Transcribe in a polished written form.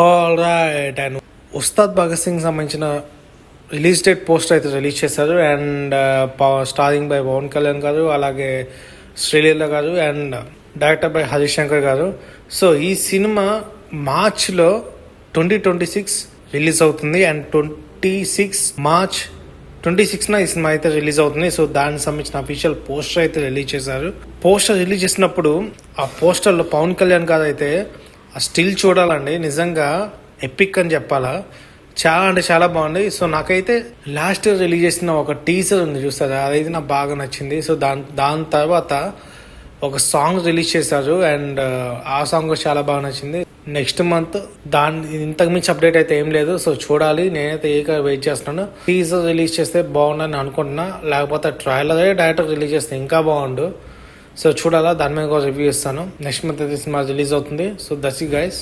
All right. And Ustaad Bhagat Singh సంబంధించిన release date poster అయితే release చేశారు. And starring by Pawan Kalyan గారు, అలాగే శ్రీలీల గారు, అండ్ డైరెక్టర్ బై హరిశంకర్ గారు. సో ఈ సినిమా మార్చ్లో 2026 రిలీజ్ అవుతుంది. అండ్ 26 మార్చ్ 26న ఈ సినిమా అయితే రిలీజ్ అవుతుంది. సో దానికి సంబంధించిన అఫీషియల్ పోస్టర్ అయితే రిలీజ్ చేశారు. పోస్టర్ రిలీజ్ చేసినప్పుడు ఆ పోస్టర్లో పవన్ కళ్యాణ్ గారు అయితే ఆ స్టిల్ చూడాలండి, నిజంగా ఎపిక్ అని చెప్పాలా, చాలా అంటే చాలా బాగుంది. సో నాకైతే లాస్ట్ ఇయర్ రిలీజ్ చేసిన ఒక టీజర్ ఉంది చూస్తారా, అదైతే నాకు బాగా నచ్చింది. సో దాని తర్వాత ఒక సాంగ్ రిలీజ్ చేశారు. అండ్ ఆ సాంగ్ చాలా బాగా నచ్చింది. నెక్స్ట్ మంత్ ఇంతకు మించి అప్డేట్ అయితే ఏం లేదు. సో చూడాలి, నేనైతే వెయిట్ చేస్తున్నాను. టీజర్ రిలీజ్ చేస్తే బాగుందని అనుకుంటున్నా, లేకపోతే ట్రైలరే డైరెక్ట్ రిలీజ్ చేస్తే ఇంకా బాగుండు. సో చూడాలా, దాని మీద రివ్యూ ఇస్తాను. నెక్స్ట్ మంత్ అయితే సినిమా రిలీజ్ అవుతుంది. So that's it guys.